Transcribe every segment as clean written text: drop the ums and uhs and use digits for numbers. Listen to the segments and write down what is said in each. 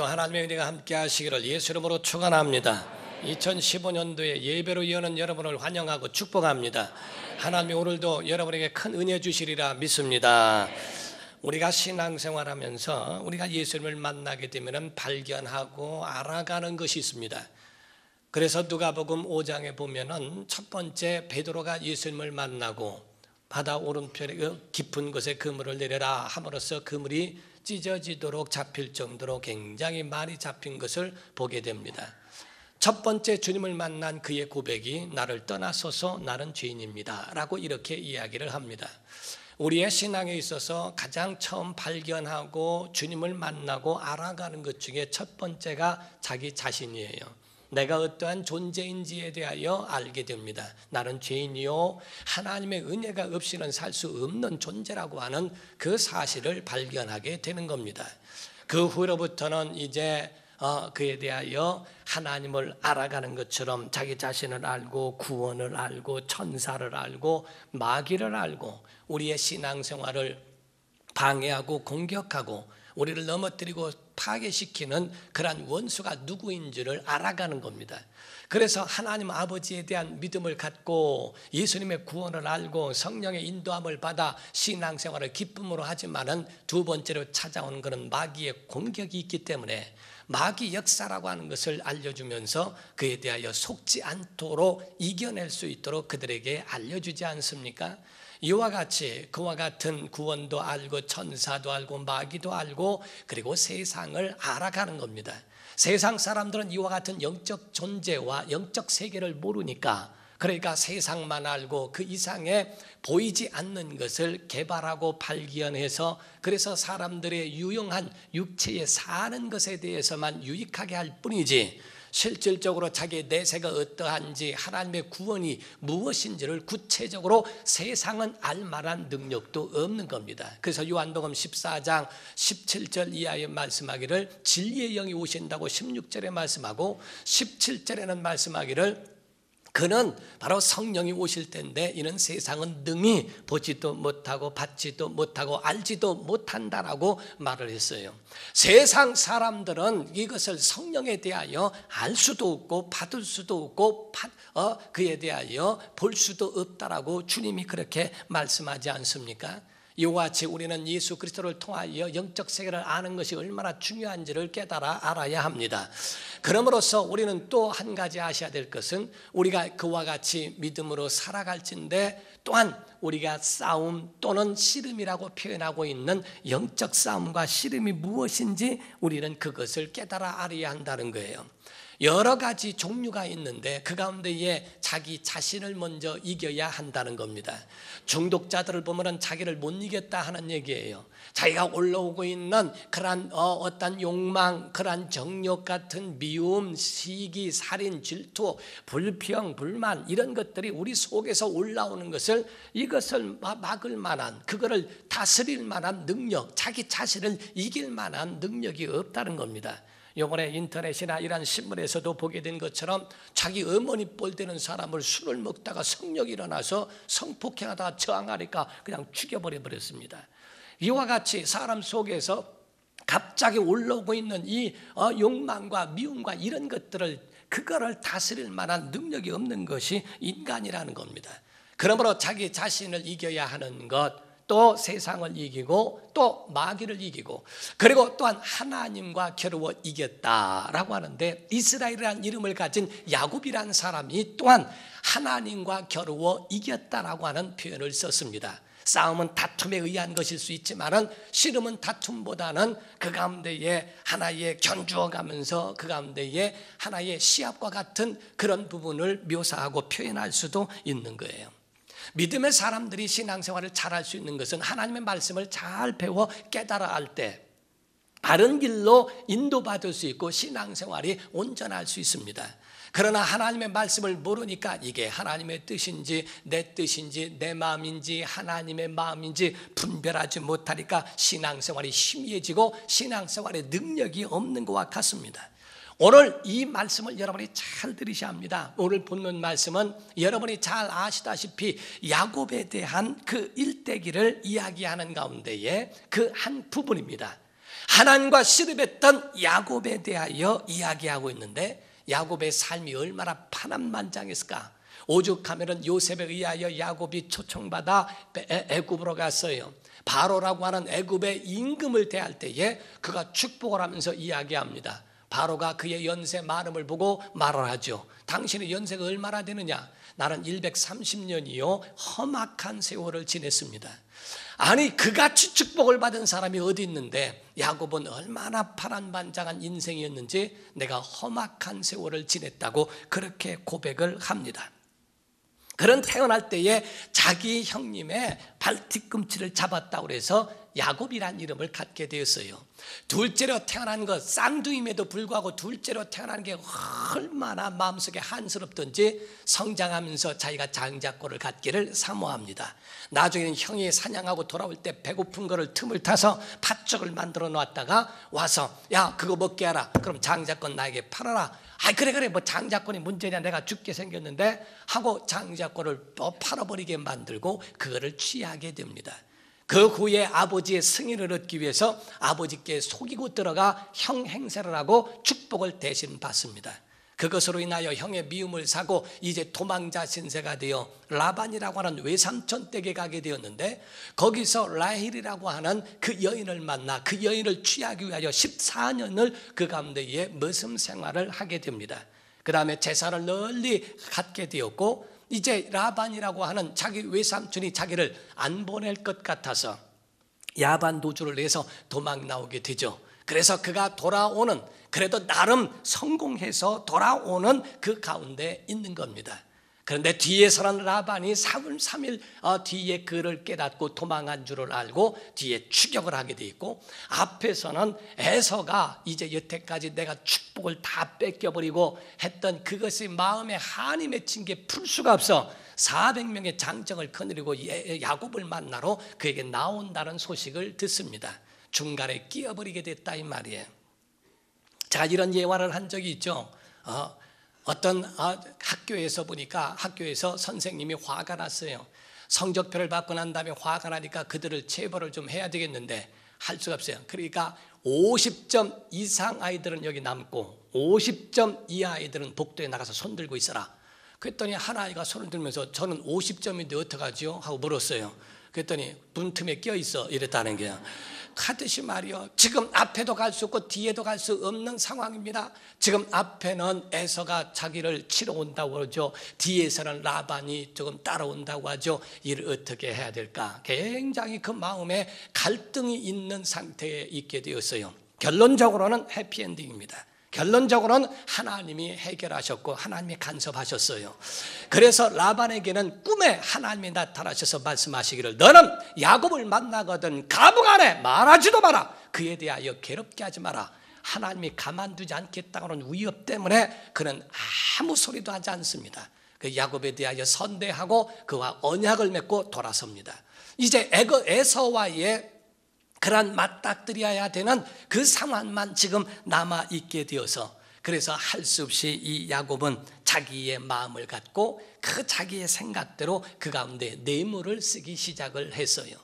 하나님의 은혜가 함께 하시기를 예수 이름으로 축원합니다. 2015년도에 예배로 여는 여러분을 환영하고 축복합니다. 하나님이 오늘도 여러분에게 큰 은혜 주시리라 믿습니다. 우리가 신앙생활하면서 우리가 예수님을 만나게 되면 발견하고 알아가는 것이 있습니다. 그래서 누가복음 5장에 보면은 첫 번째 베드로가 예수님을 만나고 바다 오른편에 깊은 곳에 그물을 내려라 함으로써 그물이 찢어지도록 잡힐 정도로 굉장히 많이 잡힌 것을 보게 됩니다. 첫 번째 주님을 만난 그의 고백이 나를 떠나소서 나는 죄인입니다 라고 이렇게 이야기를 합니다. 우리의 신앙에 있어서 가장 처음 발견하고 주님을 만나고 알아가는 것 중에 첫 번째가 자기 자신이에요. 내가 어떠한 존재인지에 대하여 알게 됩니다. 나는 죄인이요 하나님의 은혜가 없이는 살 수 없는 존재라고 하는 그 사실을 발견하게 되는 겁니다. 그 후로부터는 이제 그에 대하여 하나님을 알아가는 것처럼 자기 자신을 알고 구원을 알고 천사를 알고 마귀를 알고 우리의 신앙생활을 방해하고 공격하고 우리를 넘어뜨리고 파괴시키는 그러한 원수가 누구인지를 알아가는 겁니다. 그래서 하나님 아버지에 대한 믿음을 갖고 예수님의 구원을 알고 성령의 인도함을 받아 신앙생활을 기쁨으로 하지만은 두 번째로 찾아오는 것은 마귀의 공격이 있기 때문에 마귀 역사라고 하는 것을 알려주면서 그에 대하여 속지 않도록 이겨낼 수 있도록 그들에게 알려주지 않습니까? 이와 같이 그와 같은 구원도 알고 천사도 알고 마귀도 알고 그리고 세상을 알아가는 겁니다. 세상 사람들은 이와 같은 영적 존재와 영적 세계를 모르니까 그러니까 세상만 알고 그 이상의 보이지 않는 것을 개발하고 발견해서 그래서 사람들의 유용한 육체에 사는 것에 대해서만 유익하게 할 뿐이지 실질적으로 자기의 내세가 어떠한지 하나님의 구원이 무엇인지를 구체적으로 세상은 알만한 능력도 없는 겁니다. 그래서 요한복음 14장 17절 이하에 말씀하기를 진리의 영이 오신다고 16절에 말씀하고 17절에는 말씀하기를 그는 바로 성령이 오실 텐데 이는 세상은 능히 보지도 못하고 받지도 못하고 알지도 못한다라고 말을 했어요. 세상 사람들은 이것을 성령에 대하여 알 수도 없고 받을 수도 없고 그에 대하여 볼 수도 없다라고 주님이 그렇게 말씀하지 않습니까? 이와 같이 우리는 예수 그리스도를 통하여 영적 세계를 아는 것이 얼마나 중요한지를 깨달아 알아야 합니다. 그럼으로써 우리는 또 한 가지 아셔야 될 것은 우리가 그와 같이 믿음으로 살아갈진데 또한 우리가 싸움 또는 씨름이라고 표현하고 있는 영적 싸움과 씨름이 무엇인지 우리는 그것을 깨달아 알아야 한다는 거예요. 여러 가지 종류가 있는데 그 가운데에 자기 자신을 먼저 이겨야 한다는 겁니다. 중독자들을 보면 자기를 못 이겼다 하는 얘기예요. 자기가 올라오고 있는 그러한 어떤 욕망, 그러한 정욕 같은 미움, 시기, 살인, 질투, 불평, 불만 이런 것들이 우리 속에서 올라오는 것을 이것을 막을 만한 그거를 다스릴 만한 능력, 자기 자신을 이길 만한 능력이 없다는 겁니다. 이번에 인터넷이나 이런 신문에서도 보게 된 것처럼 자기 어머니 뻘 되는 사람을 술을 먹다가 성령이 일어나서 성폭행하다가 저항하니까 그냥 죽여버려 버렸습니다. 이와 같이 사람 속에서 갑자기 올라오고 있는 이 욕망과 미움과 이런 것들을 그거를 다스릴 만한 능력이 없는 것이 인간이라는 겁니다. 그러므로 자기 자신을 이겨야 하는 것 또 세상을 이기고 또 마귀를 이기고 그리고 또한 하나님과 겨루어 이겼다라고 하는데 이스라엘이라는 이름을 가진 야곱이라는 사람이 또한 하나님과 겨루어 이겼다라고 하는 표현을 썼습니다. 싸움은 다툼에 의한 것일 수 있지만은 씨름은 다툼보다는 그 가운데에 하나의 견주어가면서 그 가운데에 하나의 시합과 같은 그런 부분을 묘사하고 표현할 수도 있는 거예요. 믿음의 사람들이 신앙생활을 잘할 수 있는 것은 하나님의 말씀을 잘 배워 깨달아 알 때 바른 길로 인도받을 수 있고 신앙생활이 온전할 수 있습니다. 그러나 하나님의 말씀을 모르니까 이게 하나님의 뜻인지 내 뜻인지 내 마음인지 하나님의 마음인지 분별하지 못하니까 신앙생활이 희미해지고 신앙생활에 능력이 없는 것과 같습니다. 오늘 이 말씀을 여러분이 잘 들으셔야 합니다. 오늘 본문 말씀은 여러분이 잘 아시다시피 야곱에 대한 그 일대기를 이야기하는 가운데에 그 한 부분입니다. 하나님과 씨름했던 야곱에 대하여 이야기하고 있는데 야곱의 삶이 얼마나 파란만장했을까. 오죽하면 요셉에 의하여 야곱이 초청받아 애굽으로 갔어요. 바로라고 하는 애굽의 임금을 대할 때에 그가 축복을 하면서 이야기합니다. 바로가 그의 연세 많음을 보고 말을 하죠. 당신의 연세가 얼마나 되느냐? 나는 130년이요 험악한 세월을 지냈습니다. 아니 그같이 축복을 받은 사람이 어디 있는데 야곱은 얼마나 파란만장한 인생이었는지 내가 험악한 세월을 지냈다고 그렇게 고백을 합니다. 그런 태어날 때에 자기 형님의 발뒤꿈치를 잡았다고 해서 야곱이란 이름을 갖게 되었어요. 둘째로 태어난 것 쌍둥이임에도 불구하고 둘째로 태어난 게 얼마나 마음속에 한스럽던지 성장하면서 자기가 장자권을 갖기를 사모합니다. 나중에는 형이 사냥하고 돌아올 때 배고픈 거를 틈을 타서 팥죽을 만들어 놨다가 와서 야 그거 먹게 하라. 그럼 장자권 나에게 팔아라. 아 그래 뭐 장자권이 문제냐 내가 죽게 생겼는데 하고 장자권을 또 팔아버리게 만들고 그거를 취하게 됩니다. 그 후에 아버지의 승인을 얻기 위해서 아버지께 속이고 들어가 형 행세를 하고 축복을 대신 받습니다. 그것으로 인하여 형의 미움을 사고 이제 도망자 신세가 되어 라반이라고 하는 외삼촌 댁에 가게 되었는데 거기서 라헬이라고 하는 그 여인을 만나 그 여인을 취하기 위하여 14년을 그 가운데에 머슴 생활을 하게 됩니다. 그 다음에 재산을 널리 갖게 되었고 이제 라반이라고 하는 자기 외삼촌이 자기를 안 보낼 것 같아서 야반 도주를 해서 도망 나오게 되죠. 그래서 그가 돌아오는 그래도 나름 성공해서 돌아오는 그 가운데 있는 겁니다. 그런데 뒤에서는 라반이 3일 뒤에 그를 깨닫고 도망한 줄을 알고 뒤에 추격을 하게 돼 있고 앞에서는 에서가 이제 여태까지 내가 축복을 다 뺏겨버리고 했던 그것이 마음에 한이 맺힌 게 풀 수가 없어 400명의 장정을 거느리고 야곱을 만나러 그에게 나온다는 소식을 듣습니다. 중간에 끼어버리게 됐다 이 말이에요. 제가 이런 예화를 한 적이 있죠. 어떤 학교에서 보니까 학교에서 선생님이 화가 났어요. 성적표를 받고 난 다음에 화가 나니까 그들을 체벌을 좀 해야 되겠는데 할 수가 없어요. 그러니까 50점 이상 아이들은 여기 남고 50점 이하 아이들은 복도에 나가서 손 들고 있어라. 그랬더니 한 아이가 손을 들면서 저는 50점인데 어떡하지요? 하고 물었어요. 그랬더니 문틈에 껴있어 이랬다는 거야. 하듯이 말이요. 지금 앞에도 갈 수 없고 뒤에도 갈 수 없는 상황입니다. 지금 앞에는 에서가 자기를 치러 온다고 그러죠. 뒤에서는 라반이 조금 따라온다고 하죠. 이를 어떻게 해야 될까? 굉장히 그 마음에 갈등이 있는 상태에 있게 되었어요. 결론적으로는 해피엔딩입니다. 결론적으로는 하나님이 해결하셨고 하나님이 간섭하셨어요. 그래서 라반에게는 꿈에 하나님이 나타나셔서 말씀하시기를 너는 야곱을 만나거든 가부간에 말하지도 마라. 그에 대하여 괴롭게 하지 마라. 하나님이 가만두지 않겠다고는 위협 때문에 그는 아무 소리도 하지 않습니다. 그 야곱에 대하여 선대하고 그와 언약을 맺고 돌아섭니다. 이제 에서와의 그런 맞닥뜨려야 되는 그 상황만 지금 남아있게 되어서 그래서 할 수 없이 이 야곱은 자기의 마음을 갖고 그 자기의 생각대로 그 가운데 뇌물을 쓰기 시작을 했어요.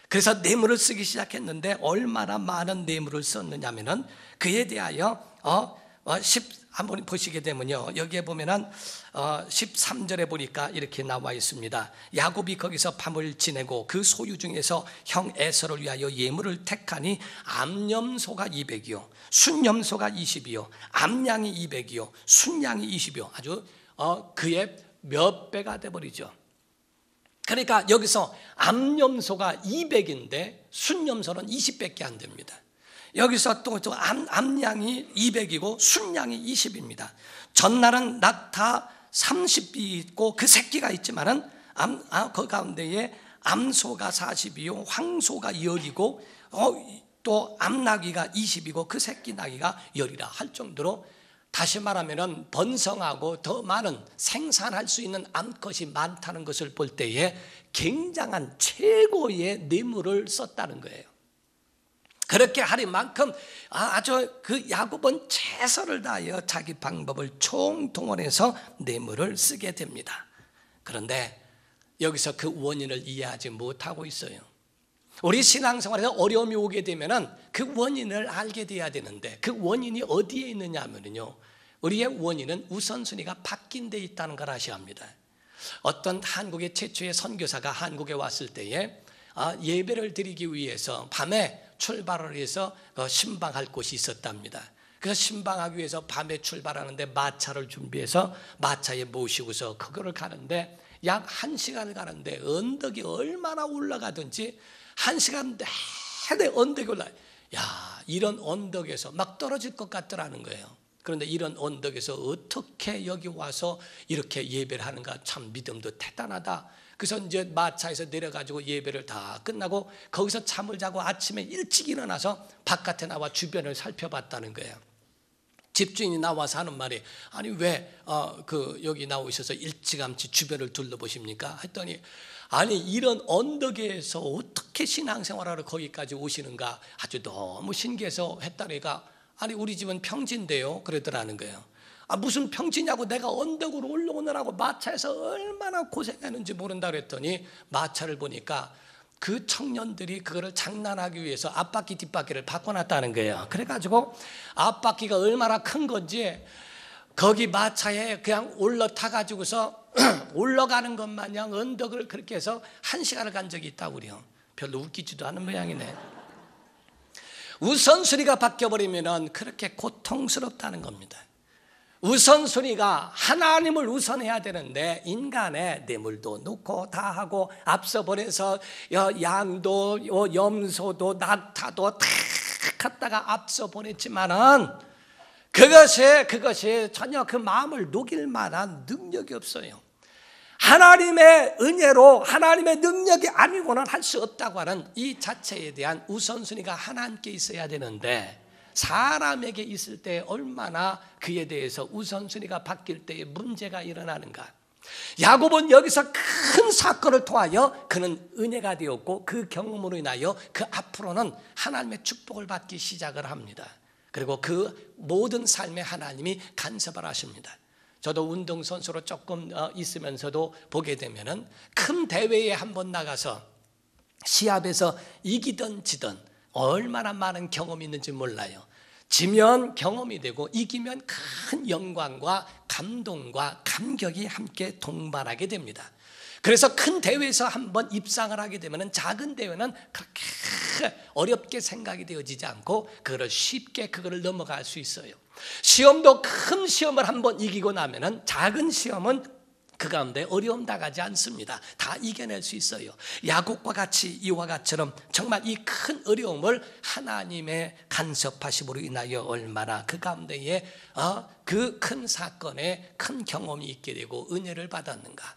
그래서 뇌물을 쓰기 시작했는데 얼마나 많은 뇌물을 썼느냐면은 그에 대하여 한번 보시게 되면요. 여기에 보면은 13절에 보니까 이렇게 나와 있습니다. 야곱이 거기서 밤을 지내고 그 소유 중에서 형 에서를 위하여 예물을 택하니 암염소가 200이요 순염소가 20이요 암양이 200이요 순양이 20이요 아주 그의 몇 배가 돼버리죠. 그러니까 여기서 암염소가 200인데 순염소는 20밖에 안 됩니다. 여기서 또 암양이 200이고 순양이 20입니다. 전날은 낙타 30이 있고 그 새끼가 있지만은 그 가운데에 암소가 40이요 황소가 10이고 또 암나귀가 20이고 그 새끼 나귀가 10이라 할 정도로 다시 말하면 번성하고 더 많은 생산할 수 있는 암컷이 많다는 것을 볼 때에 굉장한 최고의 뇌물을 썼다는 거예요. 그렇게 하리만큼 아주 그 야곱은 최선을 다하여 자기 방법을 총동원해서 뇌물을 쓰게 됩니다. 그런데 여기서 그 원인을 이해하지 못하고 있어요. 우리 신앙생활에서 어려움이 오게 되면은 그 원인을 알게 돼야 되는데, 그 원인이 어디에 있느냐 하면요, 우리의 원인은 우선순위가 바뀐 데 있다는 걸 아셔야 합니다. 어떤 한국의 최초의 선교사가 한국에 왔을 때에 예배를 드리기 위해서 밤에 출발을 해서 신방할 곳이 있었답니다. 그래서 신방하기 위해서 밤에 출발하는데 마차를 준비해서 마차에 모시고서 그거를 가는데 약 1시간을 가는데 언덕이 얼마나 올라가든지 1시간 내내 언덕이 올라요. 야, 이런 언덕에서 막 떨어질 것 같더라는 거예요. 그런데 이런 언덕에서 어떻게 여기 와서 이렇게 예배를 하는가, 참 믿음도 대단하다. 그래서 이제 마차에서 내려가지고 예배를 다 끝나고 거기서 잠을 자고 아침에 일찍 일어나서 바깥에 나와 주변을 살펴봤다는 거예요. 집주인이 나와서 하는 말이, 아니 왜 여기 나오셔서 일찌감치 주변을 둘러보십니까? 했더니, 아니 이런 언덕에서 어떻게 신앙생활하러 거기까지 오시는가 아주 너무 신기해서 했다니까, 아니 우리 집은 평지인데요 그러더라는 거예요. 무슨 평지냐고, 내가 언덕으로 올라오느라고 마차에서 얼마나 고생했는지 모른다 그랬더니, 마차를 보니까 그 청년들이 그거를 장난하기 위해서 앞바퀴 뒷바퀴를 바꿔놨다는 거예요. 그래가지고 앞바퀴가 얼마나 큰 건지 거기 마차에 그냥 올라타가지고서 올라가는 것 마냥 언덕을 그렇게 해서 1시간을 간 적이 있다고 그래요. 별로 웃기지도 않은 모양이네. 우선순위가 바뀌어버리면 그렇게 고통스럽다는 겁니다. 우선순위가 하나님을 우선해야 되는데, 인간의 뇌물도 넣고 다 하고 앞서 보내서 양도 염소도 낙타도 다 갖다가 앞서 보냈지만은 그것이 전혀 그 마음을 녹일 만한 능력이 없어요. 하나님의 은혜로, 하나님의 능력이 아니고는 할 수 없다고 하는 이 자체에 대한 우선순위가 하나님께 있어야 되는데, 사람에게 있을 때 얼마나 그에 대해서 우선순위가 바뀔 때에 문제가 일어나는가. 야곱은 여기서 큰 사건을 통하여 그는 은혜가 되었고, 그 경험으로 인하여 그 앞으로는 하나님의 축복을 받기 시작을 합니다. 그리고 그 모든 삶에 하나님이 간섭을 하십니다. 저도 운동선수로 조금 있으면서도 보게 되면은 큰 대회에 한번 나가서 시합에서 이기든 지든 얼마나 많은 경험이 있는지 몰라요. 지면 경험이 되고 이기면 큰 영광과 감동과 감격이 함께 동반하게 됩니다. 그래서 큰 대회에서 한번 입상을 하게 되면 작은 대회는 그렇게 어렵게 생각이 되어지지 않고 그거를 쉽게 그거를 넘어갈 수 있어요. 시험도 큰 시험을 한번 이기고 나면은 작은 시험은 그 가운데 어려움 당하지 않습니다. 다 이겨낼 수 있어요. 야곱과 같이 이와 같처럼 정말 이 큰 어려움을 하나님의 간섭하심으로 인하여 얼마나 그 가운데에 그 큰 사건에 큰 경험이 있게 되고 은혜를 받았는가.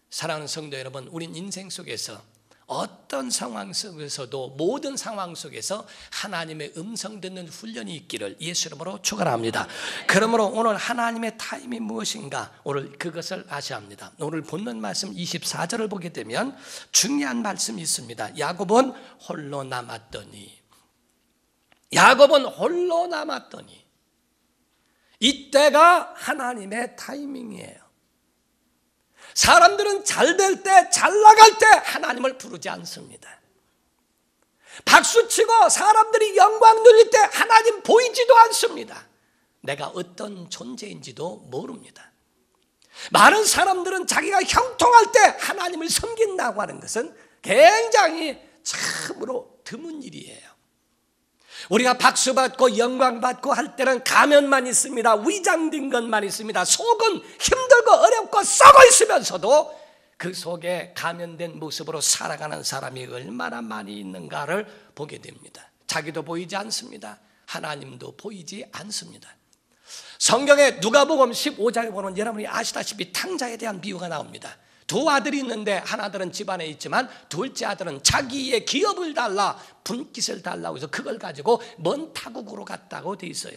사랑하는 성도 여러분, 우린 인생 속에서 어떤 상황 속에서도 모든 상황 속에서 하나님의 음성 듣는 훈련이 있기를 예수 이름으로 축원합니다. 그러므로 오늘 하나님의 타임이 무엇인가, 오늘 그것을 아셔야 합니다. 오늘 본문 말씀 24절을 보게 되면 중요한 말씀이 있습니다. 야곱은 홀로 남았더니, 이때가 하나님의 타이밍이에요. 사람들은 잘 될 때, 잘 나갈 때 하나님을 부르지 않습니다. 박수치고 사람들이 영광 누릴 때 하나님 보이지도 않습니다. 내가 어떤 존재인지도 모릅니다. 많은 사람들은 자기가 형통할 때 하나님을 섬긴다고 하는 것은 굉장히 참으로 드문 일이에요. 우리가 박수받고 영광받고 할 때는 가면만 있습니다. 위장된 것만 있습니다. 속은 힘들고 어렵고 썩어 있으면서도 그 속에 가면된 모습으로 살아가는 사람이 얼마나 많이 있는가를 보게 됩니다. 자기도 보이지 않습니다. 하나님도 보이지 않습니다. 성경에 누가복음 15장에 보면 여러분이 아시다시피 탕자에 대한 비유가 나옵니다. 두 아들이 있는데 하나들은 집안에 있지만 둘째 아들은 자기의 기업을 달라, 분깃을 달라고 해서 그걸 가지고 먼 타국으로 갔다고 돼 있어요.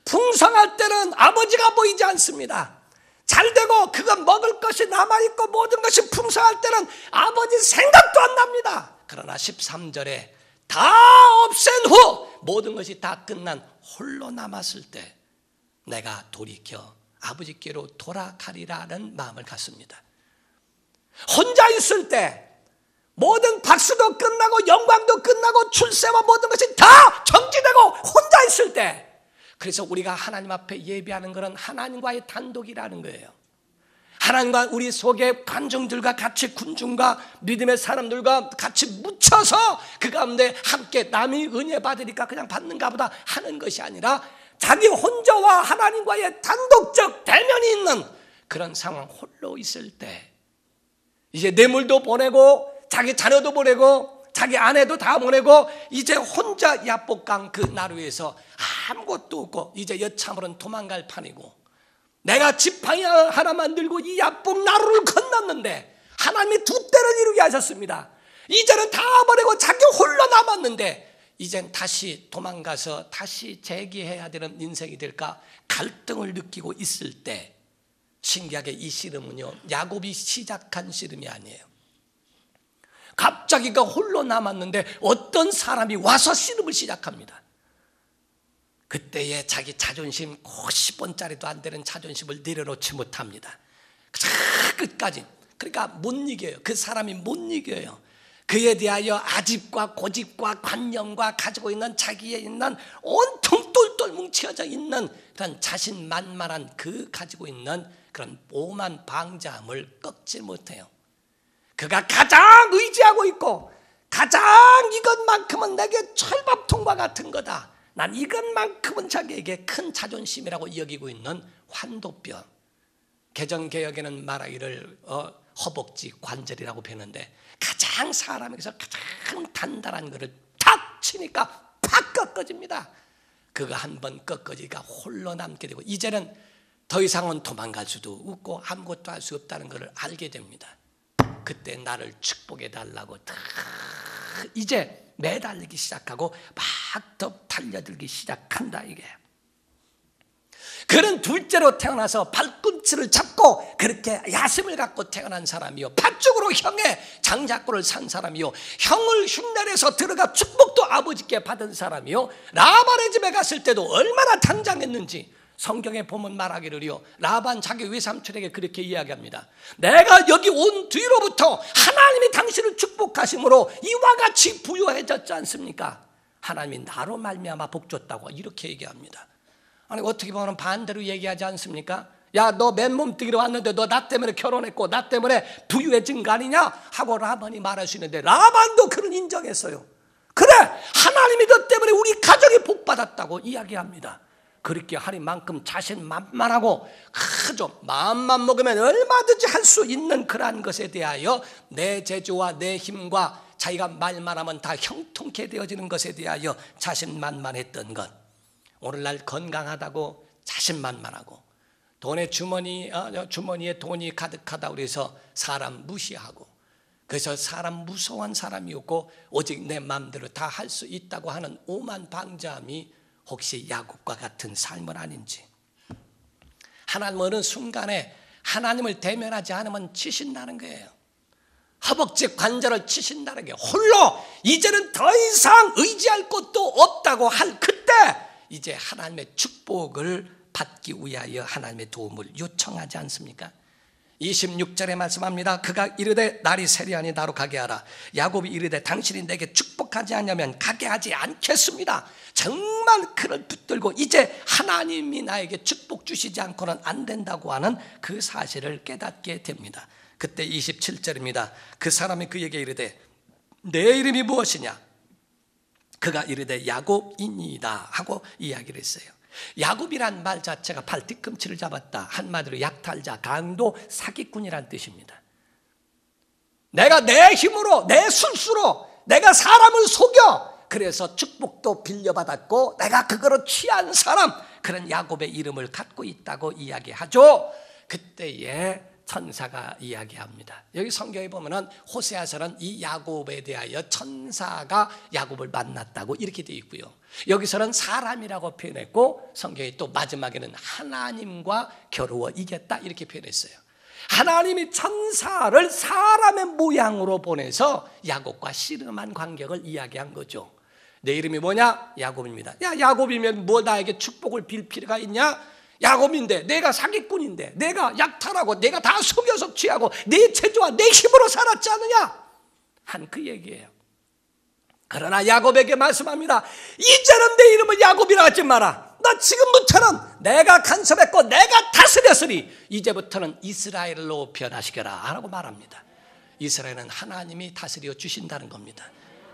풍성할 때는 아버지가 보이지 않습니다. 잘 되고 그거 먹을 것이 남아있고 모든 것이 풍성할 때는 아버지 생각도 안 납니다. 그러나 13절에 다 없앤 후 모든 것이 다 끝난 홀로 남았을 때 내가 돌이켜 아버지께로 돌아가리라는 마음을 갖습니다. 혼자 있을 때 모든 박수도 끝나고 영광도 끝나고 출세와 모든 것이 다 정지되고 혼자 있을 때, 그래서 우리가 하나님 앞에 예배하는 것은 하나님과의 단독이라는 거예요. 하나님과 우리 속에 관중들과 같이, 군중과 믿음의 사람들과 같이 묻혀서 그 가운데 함께 남이 은혜 받으니까 그냥 받는가 보다 하는 것이 아니라 자기 혼자와 하나님과의 단독적 대면이 있는 그런 상황, 홀로 있을 때 이제 뇌물도 보내고 자기 자녀도 보내고 자기 아내도 다 보내고 이제 혼자 야복강 그 나루에서 아무것도 없고 이제 여차하면 도망갈 판이고, 내가 지팡이 하나 만들고 이 야복 나루를 건넜는데 하나님이 두 때를 이루게 하셨습니다. 이제는 다 버리고 자기 홀로 남았는데 이젠 다시 도망가서 다시 재기해야 되는 인생이 될까 갈등을 느끼고 있을 때, 신기하게 이 씨름은요 야곱이 시작한 씨름이 아니에요. 갑자기 그 홀로 남았는데 어떤 사람이 와서 씨름을 시작합니다. 그때에 자기 자존심, 10원짜리도 안 되는 자존심을 내려놓지 못합니다. 끝까지. 그러니까 못 이겨요. 그 사람이 못 이겨요. 그에 대하여 아집과 고집과 관념과 가지고 있는 자기에 있는 온통 똘똘 뭉쳐져 있는 그런 자신만만한 그 가지고 있는 그런 오만 방자함을 꺾지 못해요. 그가 가장 의지하고 있고 가장 이것만큼은 내게 철밥통과 같은 거다, 난 이것만큼은 자기에게 큰 자존심이라고 여기고 있는 환도뼈, 개정개혁에는 말하기를 허벅지 관절이라고 표현하는데 가장 사람에게서 가장 단단한 것을 탁 치니까 팍 꺾어집니다. 그거 한번 꺾어지니까 홀로 남게 되고 이제는 더 이상은 도망갈 수도 없고 아무것도 할 수 없다는 것을 알게 됩니다. 그때 나를 축복해 달라고 이제 매달리기 시작하고 막 더 달려들기 시작한다 이게. 그는 둘째로 태어나서 발꿈치를 잡고 그렇게 야심을 갖고 태어난 사람이요, 팥죽으로 형의 장자권을 산 사람이요, 형을 흉내내서 들어가 축복도 아버지께 받은 사람이요, 라반의 집에 갔을 때도 얼마나 당장했는지 성경에 보면 말하기를요, 라반 자기 외삼촌에게 그렇게 이야기합니다. 내가 여기 온 뒤로부터 하나님이 당신을 축복하심으로 이와 같이 부유해졌지 않습니까? 하나님이 나로 말미암아 복 줬다고 이렇게 얘기합니다. 아니 어떻게 보면 반대로 얘기하지 않습니까? 야, 너 맨몸뜨기로 왔는데 너 나 때문에 결혼했고 나 때문에 부유해진 거 아니냐 하고 라반이 말할 수 있는데, 라반도 그런 인정했어요. 그래, 하나님이 너 때문에 우리 가정이 복받았다고 이야기합니다. 그렇게 하리만큼 자신만만하고 그저 마음만 먹으면 얼마든지 할 수 있는 그러한 것에 대하여 내 재주와 내 힘과 자기가 말만 하면 다 형통케 되어지는 것에 대하여 자신만만했던 것, 오늘날 건강하다고 자신만만하고 돈의 주머니에 돈이 가득하다고 해서 사람 무시하고, 그래서 사람 무서운 사람이었고 오직 내 마음대로 다 할 수 있다고 하는 오만 방자함이 혹시 야곱과 같은 삶은 아닌지. 하나님 어느 순간에 하나님을 대면하지 않으면 치신다는 거예요. 허벅지 관절을 치신다는 게, 홀로 이제는 더 이상 의지할 곳도 없다고 할 그때 이제 하나님의 축복을 받기 위하여 하나님의 도움을 요청하지 않습니까? 26절에 말씀합니다. 그가 이르되 날이 세리하니 나로 가게 하라. 야곱이 이르되 당신이 내게 축복하지 않으면 가게 하지 않겠습니다. 정말 그를 붙들고 이제 하나님이 나에게 축복 주시지 않고는 안 된다고 하는 그 사실을 깨닫게 됩니다. 그때 27절입니다. 그 사람이 그에게 이르되 내 이름이 무엇이냐? 그가 이르되 야곱이니이다 하고 이야기를 했어요. 야곱이란 말 자체가 발 뒤꿈치를 잡았다, 한마디로 약탈자, 강도, 사기꾼이란 뜻입니다. 내가 내 힘으로 내 술수로 내가 사람을 속여 그래서 축복도 빌려받았고 내가 그거로 취한 사람, 그런 야곱의 이름을 갖고 있다고 이야기하죠. 그때에 천사가 이야기합니다. 여기 성경에 보면은 호세아서는 이 야곱에 대하여 천사가 야곱을 만났다고 이렇게 되어 있고요, 여기서는 사람이라고 표현했고 성경이 또 마지막에는 하나님과 겨루어 이겼다 이렇게 표현했어요. 하나님이 천사를 사람의 모양으로 보내서 야곱과 씨름한 관계를 이야기한 거죠. 내 이름이 뭐냐? 야곱입니다. 야, 야곱이면 뭐 나에게 축복을 빌 필요가 있냐? 야곱인데, 내가 사기꾼인데, 내가 약탈하고 내가 다 속여서 취하고 내 재주와 내 힘으로 살았지 않느냐? 한 그 얘기예요. 그러나 야곱에게 말씀합니다. 이제는 내 이름을 야곱이라 하지 마라. 나 지금부터는 내가 간섭했고 내가 다스렸으니 이제부터는 이스라엘로 변화시켜라 라고 말합니다. 이스라엘은 하나님이 다스려 주신다는 겁니다.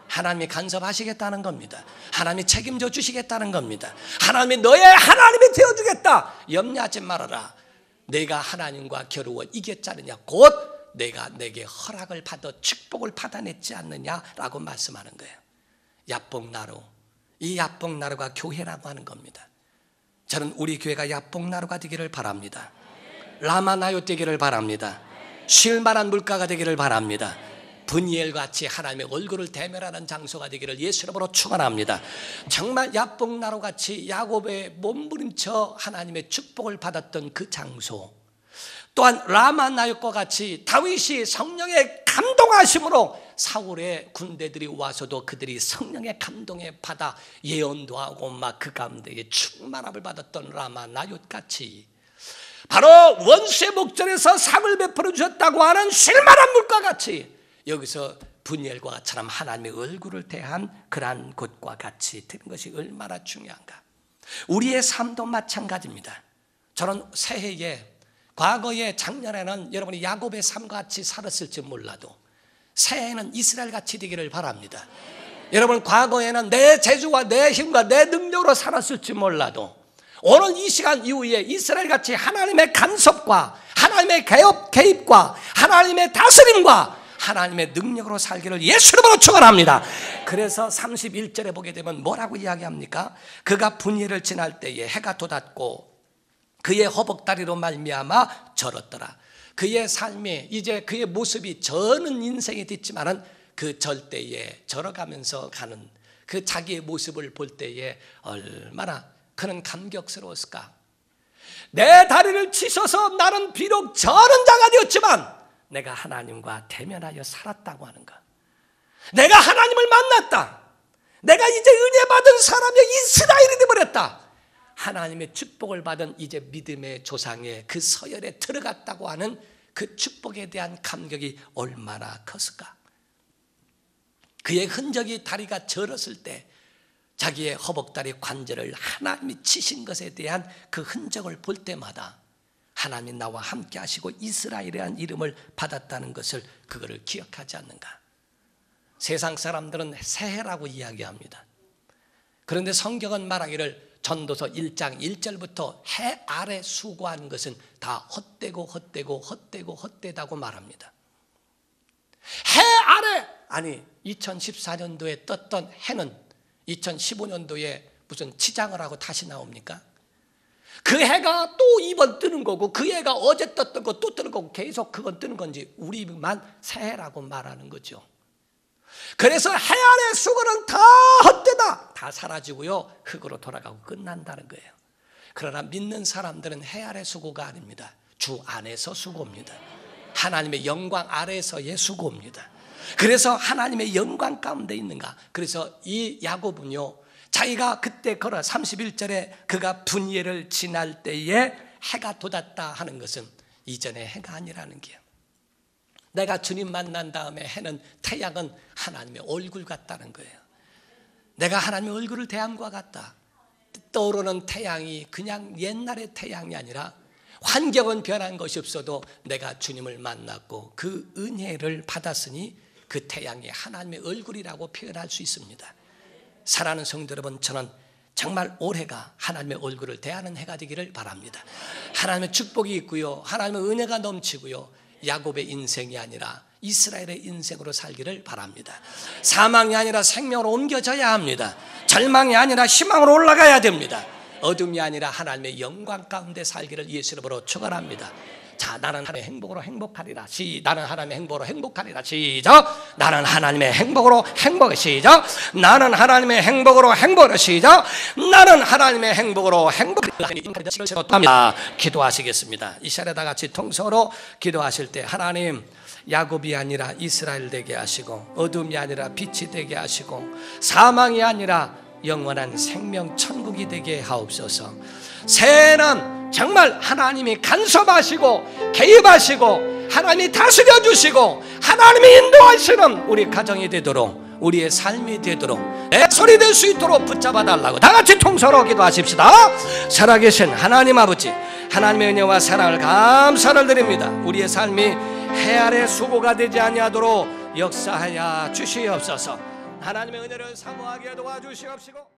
하나님이 간섭하시겠다는 겁니다. 하나님이 책임져 주시겠다는 겁니다. 하나님이 너의 하나님이 되어주겠다. 염려하지 말아라. 내가 하나님과 겨루어 이겼잖느냐. 곧 내가 내게 허락을 받아 축복을 받아냈지 않느냐라고 말씀하는 거예요. 야복나루, 이 야복나루가 교회라고 하는 겁니다. 저는 우리 교회가 야복나루가 되기를 바랍니다. 라마나요 되기를 바랍니다. 쉴만한 물가가 되기를 바랍니다. 분이엘같이 하나님의 얼굴을 대면하는 장소가 되기를 예수 이름으로 축원합니다. 정말 야복나루같이 야곱의 몸부림쳐 하나님의 축복을 받았던 그 장소, 또한 라마나요과 같이 다윗이 성령의 감동하심으로 사울의 군대들이 와서도 그들이 성령의 감동에 받아 예언도 하고 막 그 가운데 충만함을 받았던 라마나요같이 바로 원수의 목전에서 상을 베풀어 주셨다고 하는 쉴만한 물과 같이 여기서 분이엘과 같처럼 하나님의 얼굴을 대한 그러한 곳과 같이 되는 것이 얼마나 중요한가. 우리의 삶도 마찬가지입니다. 저는 새해에 과거에 작년에는 여러분이 야곱의 삶과 같이 살았을지 몰라도 새해에는 이스라엘 같이 되기를 바랍니다. 여러분 과거에는 내 재주와 내 힘과 내 능력으로 살았을지 몰라도 오늘 이 시간 이후에 이스라엘 같이 하나님의 간섭과 하나님의 개입과 하나님의 다스림과 하나님의 능력으로 살기를 예수 이름으로 축원합니다. 그래서 31절에 보게 되면 뭐라고 이야기합니까? 그가 분이엘을 지날 때에 해가 돋았고 그의 허벅다리로 말미암아 절었더라. 그의 삶이 이제 그의 모습이 저는 인생이 됐지만은 그 절 때에 절어가면서 가는 그 자기의 모습을 볼 때에 얼마나 그는 감격스러웠을까. 내 다리를 치셔서 나는 비록 저는 자가 되었지만 내가 하나님과 대면하여 살았다고 하는 것. 내가 하나님을 만났다. 내가 이제 은혜 받은 사람이 이스라엘이 되어버렸다. 하나님의 축복을 받은 이제 믿음의 조상의 그 서열에 들어갔다고 하는 그 축복에 대한 감격이 얼마나 컸을까. 그의 흔적이 다리가 절었을 때 자기의 허벅다리 관절을 하나님이 치신 것에 대한 그 흔적을 볼 때마다 하나님이 나와 함께 하시고 이스라엘이라는 이름을 받았다는 것을 그거를 기억하지 않는가. 세상 사람들은 새해라고 이야기합니다. 그런데 성경은 말하기를 전도서 1장 1절부터 해 아래 수고한 것은 다 헛되다고 말합니다. 해 아래, 아니 2014년도에 떴던 해는 2015년도에 무슨 치장을 하고 다시 나옵니까? 그 해가 또 이번 뜨는 거고 그 해가 어제 떴던 거 또 뜨는 거고 계속 그건 뜨는 건지 우리만 새해라고 말하는 거죠. 그래서 해 아래 수고는 다 헛되다, 다 사라지고요 흙으로 돌아가고 끝난다는 거예요. 그러나 믿는 사람들은 해 아래 수고가 아닙니다. 주 안에서 수고입니다. 하나님의 영광 아래에서의 수고입니다. 그래서 하나님의 영광 가운데 있는가. 그래서 이 야곱은요 자기가 그때 걸어 31절에 그가 분이엘을 지날 때에 해가 돋았다 하는 것은 이전의 해가 아니라는 게요. 내가 주님 만난 다음에 해는, 태양은 하나님의 얼굴 같다는 거예요. 내가 하나님의 얼굴을 대함과 같다. 떠오르는 태양이 그냥 옛날의 태양이 아니라 환경은 변한 것이 없어도 내가 주님을 만났고 그 은혜를 받았으니 그 태양이 하나님의 얼굴이라고 표현할 수 있습니다. 사랑하는 성도 여러분, 저는 정말 올해가 하나님의 얼굴을 대하는 해가 되기를 바랍니다. 하나님의 축복이 있고요, 하나님의 은혜가 넘치고요, 야곱의 인생이 아니라 이스라엘의 인생으로 살기를 바랍니다. 사망이 아니라 생명으로 옮겨져야 합니다. 절망이 아니라 희망으로 올라가야 됩니다. 어둠이 아니라 하나님의 영광 가운데 살기를 예수 이름으로 축원합니다. 자, 나는 하나님의 행복으로 행복하리라. 나는 하나님의 행복으로 행복하리라. 시작. 나는 하나님의 행복으로 행복해. 시작. 나는 하나님의 행복으로 행복해. 시작. 나는 하나님의 행복으로 행복합니다. 기도하시겠습니다. 이 시간에 다 같이 통성으로 기도하실 때 하나님, 야곱이 아니라 이스라엘 되게 하시고 어둠이 아니라 빛이 되게 하시고 사망이 아니라 영원한 생명 천국이 되게 하옵소서. 새해는 정말 하나님이 간섭하시고 개입하시고 하나님이 다스려 주시고 하나님이 인도하시는 우리 가정이 되도록, 우리의 삶이 되도록, 내 소리 될 수 있도록 붙잡아 달라고 다 같이 통성으로 기도하십시다. 살아계신 하나님 아버지, 하나님의 은혜와 사랑을 감사를 드립니다. 우리의 삶이 해 아래 수고가 되지 아니하도록 역사하여 주시옵소서. 하나님의 은혜를 사모하게 도와주시옵시고